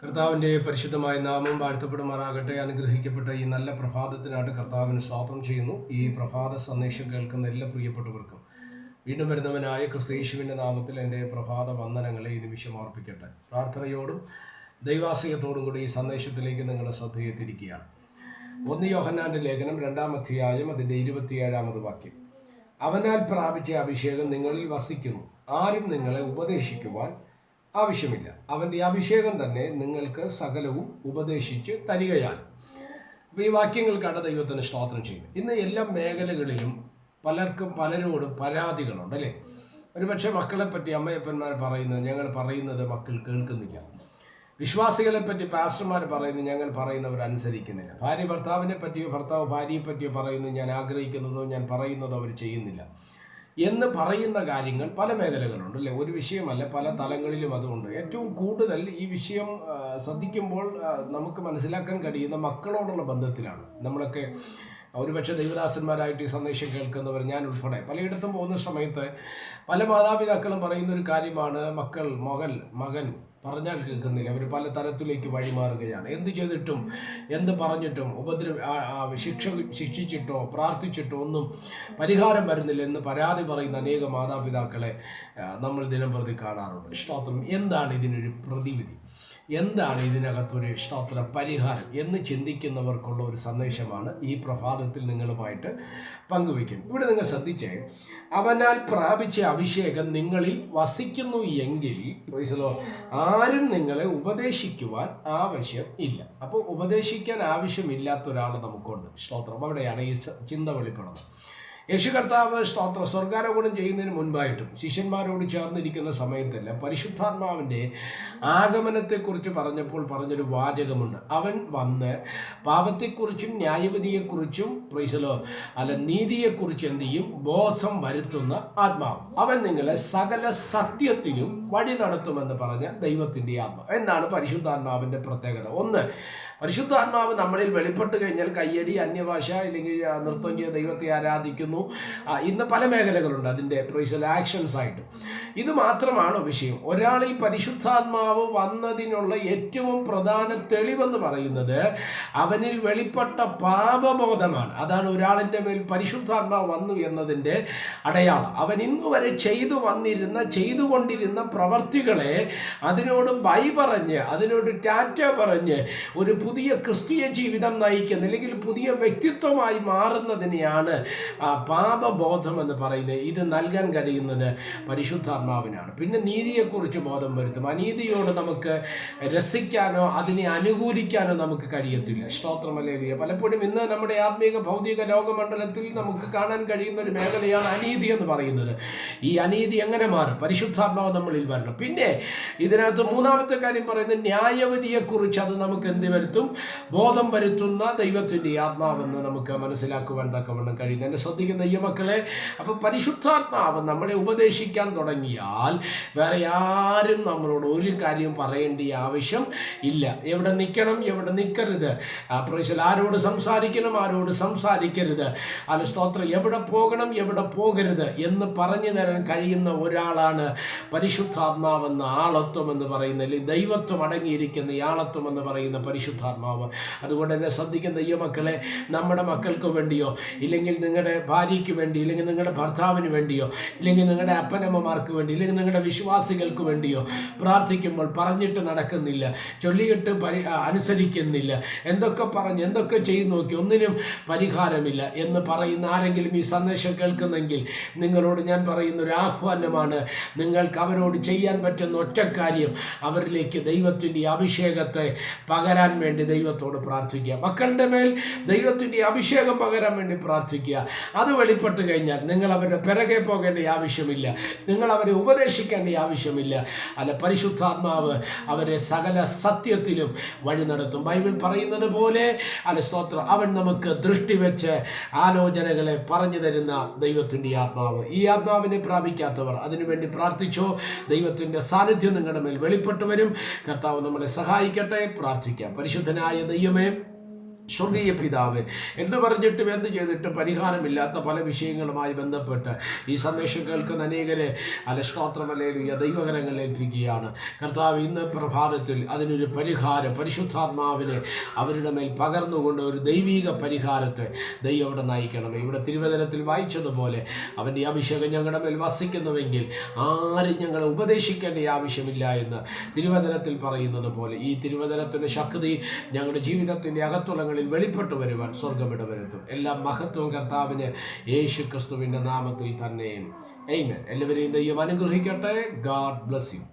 കർത്താവിൻ്റെ പരിശുദ്ധമായ നാമം വാഴ്ത്തപ്പെടുമാറാകട്ടെ. അനുഗ്രഹിക്കപ്പെട്ട ഈ നല്ല പ്രഭാതത്തിനായിട്ട് കർത്താവിന് സ്തോത്രം ചെയ്യുന്നു. ഈ പ്രഭാത സന്ദേശം കേൾക്കുന്ന എല്ലാ പ്രിയപ്പെട്ടവർക്കും വീണ്ടും വരുന്നവനായ ക്രിസ്തയേശുവിൻ്റെ നാമത്തിൽ എൻ്റെ പ്രഭാത വന്ദനങ്ങളെ ഈ നിമിഷം അർപ്പിക്കട്ടെ. പ്രാർത്ഥനയോടും ദൈവാശ്രയത്തോടും കൂടി ഈ സന്ദേശത്തിലേക്ക് നിങ്ങളുടെ ശ്രദ്ധയെ തിരിക്കുകയാണ്. 1 യോഹന്നാൻ്റെ ലേഖനം 2-ാം അധ്യായം അതിൻ്റെ 27-ാമത് വാക്യം. അവനാൽ പ്രാപിച്ച അഭിഷേകം നിങ്ങളിൽ വസിക്കുന്നു, ആരും നിങ്ങളെ ഉപദേശിക്കുവാൻ ആവശ്യമില്ല. അവൻ്റെ അഭിഷേകം തന്നെ നിങ്ങൾക്ക് സകലവും ഉപദേശിച്ച് തരികയാണ്. അപ്പോൾ ഈ വാക്യങ്ങൾക്കാണ് ദൈവത്തിന് സ്തോത്രം ചെയ്യുന്നത്. ഇന്ന് എല്ലാ മേഖലകളിലും പലരോടും പരാതികളുണ്ട് അല്ലേ? ഒരുപക്ഷെ മക്കളെപ്പറ്റി അമ്മയപ്പന്മാർ പറയുന്നത് ഞങ്ങൾ പറയുന്നത് മക്കൾ കേൾക്കുന്നില്ല. വിശ്വാസികളെ പറ്റി പാസ്റ്റർമാർ പറയുന്നത് ഞങ്ങൾ പറയുന്നവർ അനുസരിക്കുന്നില്ല. ഭാര്യ ഭർത്താവിനെ പറ്റിയോ ഭർത്താവ് ഭാര്യയെ പറ്റിയോ പറയുന്നത് ഞാൻ ആഗ്രഹിക്കുന്നതോ ഞാൻ പറയുന്നതോ അവർ ചെയ്യുന്നില്ല എന്ന് പറയുന്ന കാര്യങ്ങൾ പല മേഖലകളുണ്ട് അല്ലേ? ഒരു വിഷയമല്ല, പല തലങ്ങളിലും അതുകൊണ്ട്. ഏറ്റവും കൂടുതൽ ഈ വിഷയം ശ്രദ്ധിക്കുമ്പോൾ നമുക്ക് മനസ്സിലാക്കാൻ കഴിയുന്ന മക്കളോടുള്ള ബന്ധത്തിലാണ്. നമ്മളൊക്കെ ഒരുപക്ഷെ ദൈവദാസന്മാരായിട്ട് ഈ സന്ദേശം കേൾക്കുന്നവർ, ഞാൻ ഉൾപ്പെടെ പലയിടത്തും പോകുന്ന സമയത്ത് പല മാതാപിതാക്കളും പറയുന്ന ഒരു കാര്യമാണ്, മകൻ പറഞ്ഞാൽ കേൾക്കുന്നില്ല. അവർ പല തരത്തിലേക്ക് വഴിമാറുകയാണ്. എന്ത് ചെയ്തിട്ടും എന്ത് പറഞ്ഞിട്ടും ശിക്ഷിച്ചിട്ടോ പ്രാർത്ഥിച്ചിട്ടോ ഒന്നും പരിഹാരം വരുന്നില്ല എന്ന് പരാതി പറയുന്ന അനേക മാതാപിതാക്കളെ നമ്മൾ ദിനംപ്രതി കാണാറുണ്ട്. സ്തോത്രം. എന്താണ് ഇതിനൊരു പ്രതിവിധി? എന്താണ് ഇതിനകത്തൊരു സ്തോത്ര പരിഹാരം എന്ന് ചിന്തിക്കുന്നവർക്കുള്ള ഒരു സന്ദേശമാണ് ഈ പ്രഭാതത്തിൽ നിങ്ങളുമായിട്ട് പങ്കുവയ്ക്കുന്നത്. ഇവിടെ നിങ്ങൾ ശ്രദ്ധിച്ചേ, അവനാൽ പ്രാപിച്ച അഭിഷേകം നിങ്ങളിൽ വസിക്കുന്നു എങ്കിൽ ആരും നിങ്ങളെ ഉപദേശിക്കുവാൻ ആവശ്യം ഇല്ല. അപ്പോൾ ഉപദേശിക്കാൻ ആവശ്യമില്ലാത്ത ഒരാൾ നമുക്കുണ്ട്. സ്തോത്രം. അവിടെയാണ് ഈ ചിന്ത വെളിപ്പെടുന്നത്. യേശു കർത്താവ് സ്തോത്രം സ്വർഗാരോഹണം ചെയ്യുന്നതിന് മുൻപായിട്ടും ശിഷ്യന്മാരോട് ചേർന്നിരിക്കുന്ന സമയത്തല്ല, പരിശുദ്ധാത്മാവിൻ്റെ ആഗമനത്തെക്കുറിച്ച് പറഞ്ഞപ്പോൾ പറഞ്ഞൊരു വാചകമുണ്ട്. അവൻ വന്ന് പാപത്തെക്കുറിച്ചും ന്യായവിധിയെക്കുറിച്ചും നീതിയെക്കുറിച്ച് എന്ത് ചെയ്യും? ബോധം വരുത്തുന്ന ആത്മാവ്. അവൻ നിങ്ങളെ സകല സത്യത്തിലും വഴി നടത്തുമെന്ന് പറഞ്ഞ ദൈവത്തിൻ്റെ ആത്മാവ്. എന്താണ് പരിശുദ്ധാത്മാവിൻ്റെ പ്രത്യേകത? ഒന്ന്, പരിശുദ്ധാത്മാവ് നമ്മളിൽ വെളിപ്പെട്ട് കഴിഞ്ഞാൽ കയ്യടി, അന്യഭാഷ, അല്ലെങ്കിൽ നൃത്തം ചെയ്ത് ദൈവത്തെ ആരാധിക്കുന്നു. ഇന്ന് പല മേഖലകളുണ്ട് അതിൻ്റെ ആക്ഷൻസ് ആയിട്ട്. ഇത് മാത്രമാണ് വിഷയം. ഒരാളിൽ പരിശുദ്ധാത്മാവ് വന്നതിനുള്ള ഏറ്റവും പ്രധാന തെളിവെന്ന് പറയുന്നത് അവനിൽ വെളിപ്പെട്ട പാപബോധമാണ്. അതാണ് ഒരാളിൻ്റെ മേൽ പരിശുദ്ധാത്മാവ് വന്നു എന്നതിൻ്റെ അടയാളം. അവൻ ഇന്ന് വരെ ചെയ്തുകൊണ്ടിരുന്ന പ്രവർത്തികളെ അതിനോട് ബൈ പറഞ്ഞ്, അതിനോട് ടാറ്റ പറഞ്ഞ് ഒരു പുതിയ ക്രിസ്തീയ ജീവിതം നയിക്കുന്ന, അല്ലെങ്കിൽ പുതിയ വ്യക്തിത്വമായി മാറുന്നതിനെയാണ് പാപബോധം എന്ന് പറയുന്നത്. ഇത് നൽകാൻ കഴിയുന്നത് പരിശുദ്ധാത്മാവിനാണ്. പിന്നെ നീതിയെക്കുറിച്ച് ബോധം വരുത്തും. അനീതിയോട് നമുക്ക് രസിക്കാനോ അതിനെ അനുകൂലിക്കാനോ നമുക്ക് കഴിയത്തില്ല. സ്തോത്രമല്ലേലൂയ. പലപ്പോഴും ഇന്ന് നമ്മുടെ ആത്മീക ഭൗതിക ലോകമണ്ഡലത്തിൽ നമുക്ക് കാണാൻ കഴിയുന്ന ഒരു മേഖലയാണ് അനീതി എന്ന് പറയുന്നത്. ഈ അനീതി എങ്ങനെ മാറും? പരിശുദ്ധാത്മാവ് നമ്മളിൽ വരണം. പിന്നെ ഇതിനകത്ത് മൂന്നാമത്തെ കാര്യം പറയുന്നത് ന്യായവിധിയെക്കുറിച്ച്. അത് നമുക്ക് എന്ത് വരുത്തും? ബോധം വരുത്തുന്ന ദൈവത്തിൻ്റെ ആത്മാവെന്ന് നമുക്ക് മനസ്സിലാക്കുവാൻ തക്കവണ്ണം കഴിയുന്നു. എന്നെ ശ്രദ്ധിക്കുന്ന ദൈവമക്കളെ, അപ്പോൾ പരിശുദ്ധാത്മാവ് നമ്മളെ ഉപദേശിക്കാൻ തുടങ്ങിയാൽ വേറെ ആരും നമ്മളോട് ഒരു കാര്യം പറയേണ്ട ആവശ്യം ഇല്ല. എവിടെ നിൽക്കണം, എവിടെ നിൽക്കരുത്, ആരോട് സംസാരിക്കണം, ആരോട് സംസാരിക്കരുത്, അത് സ്തോത്രം, എവിടെ പോകണം, എവിടെ പോകരുത് എന്ന് പറഞ്ഞു തരാൻ കഴിയുന്ന ഒരാളാണ് പരിശുദ്ധാത്മാവെന്ന ആളത്വം എന്ന് പറയുന്ന, അല്ലെങ്കിൽ ദൈവത്വം അടങ്ങിയിരിക്കുന്ന ഈ ആളത്വം എന്ന് പറയുന്ന പരിശുദ്ധാത്മാവ്. അതുകൊണ്ട് തന്നെ ശ്രദ്ധിക്കുന്ന ദൈവമക്കളെ, നമ്മുടെ മക്കൾക്ക് വേണ്ടിയോ, ഇല്ലെങ്കിൽ നിങ്ങളുടെ ഭാര്യയ്ക്ക് വേണ്ടി, ഇല്ലെങ്കിൽ നിങ്ങളുടെ ഭർത്താവിന് വേണ്ടിയോ, ഇല്ലെങ്കിൽ നിങ്ങളുടെ അപ്പനമ്മമാർക്ക് വേണ്ടി, ഇല്ലെങ്കിൽ നിങ്ങളുടെ വിശ്വാസികൾക്ക് വേണ്ടിയോ പ്രാർത്ഥിക്കുമ്പോൾ പറഞ്ഞിട്ട് നടക്കുന്നില്ല, ചൊല്ലിയിട്ട് അനുസരിക്കുന്നില്ല, എന്തൊക്കെ ചെയ്തു നോക്കി ഒന്നിനും പരിഹാരമില്ല എന്ന് പറയുന്ന ആരെങ്കിലും ഈ സന്ദേശം കേൾക്കുന്നെങ്കിൽ നിങ്ങളോട് ഞാൻ പറയുന്ന ഒരു ആഹ്വാനമാണ്, നിങ്ങൾക്ക് അവരോട് ചെയ്യാൻ പറ്റുന്ന ഒറ്റ കാര്യം അവരിലേക്ക് ദൈവത്തിൻ്റെ അഭിഷേകത്തെ പകരാൻ വേണ്ടി ദൈവത്തോട് പ്രാർത്ഥിക്കുക. മക്കളുടെ മേൽ ദൈവത്തിൻ്റെ അഭിഷേകം പകരാൻ വേണ്ടി പ്രാർത്ഥിക്കുക. അത് വെളിപ്പെട്ട് കഴിഞ്ഞാൽ നിങ്ങൾ അവരുടെ പിറകെ പോകേണ്ട ആവശ്യമില്ല, നിങ്ങൾ അവരെ ഉപദേശിക്കേണ്ട ആവശ്യമില്ല. അല്ല, പരിശുദ്ധാത്മാവ് അവരെ സകല സത്യത്തിലും വഴി നടത്തും. ബൈബിൾ പറയുന്നത് പോലെ സ്തോത്രം, അവൻ നമുക്ക് ദൃഷ്ടി വെച്ച് ആലോചനകളെ പറഞ്ഞു തരുന്ന ദൈവത്തിൻ്റെ ആത്മാവ്. ഈ ആത്മാവിനെ പ്രാപിക്കാത്തവർ അതിനുവേണ്ടി പ്രാർത്ഥിച്ചോ. ദൈവത്തിൻ്റെ സാന്നിധ്യം നിങ്ങളുടെ മേൽ വെളിപ്പെട്ടു വരും. കർത്താവ് നമ്മളെ സഹായിക്കട്ടെ. പ്രാർത്ഥിക്കാം. പരിശുദ്ധനായ ദൈവമേ, സ്വർഗീയ പിതാവ് എന്ന് പറഞ്ഞിട്ടും എന്ത് ചെയ്തിട്ടും പരിഹാരമില്ലാത്ത പല വിഷയങ്ങളുമായി ബന്ധപ്പെട്ട് ഈ സന്ദേശം കേൾക്കുന്ന അനേകരെ സ്തോത്രമല്ലേലൂയ ദൈവകരങ്ങളിൽ ഏൽപ്പിക്കുകയാണ് കർത്താവ്. ഇന്ന് പ്രഭാതത്തിൽ അതിനൊരു പരിഹാരം പരിശുദ്ധാത്മാവിനെ അവരുടെ മേൽ പകർന്നുകൊണ്ട് ഒരു ദൈവിക പരിഹാരത്തെ ദൈവം അവിടെ നയിക്കണം. ഇവിടെ തിരുവചനത്തിൽ വായിച്ചതുപോലെ അവൻ്റെ അഭിഷേകം ഞങ്ങളുടെ മേൽ വസിക്കുന്നുവെങ്കിൽ ആരും ഞങ്ങളെ ഉപദേശിക്കേണ്ട ആവശ്യമില്ല എന്ന് തിരുവചനത്തിൽ പറയുന്നത് പോലെ ഈ തിരുവചനത്തിൻ്റെ ശക്തി ഞങ്ങളുടെ ജീവിതത്തിൻ്റെ അകത്തുളങ്ങളിൽ വെളിപ്പെട്ടു വരുവാൻ സ്വർഗമിടവരുത്തും. എല്ലാ മഹത്വവും കർത്താവിന് യേശു ക്രിസ്തുവിൻ്റെ നാമത്തിൽ തന്നെ. ആമേൻ. എല്ലാവരെയും ദൈവം അനുഗ്രഹിക്കട്ടെ. God bless you.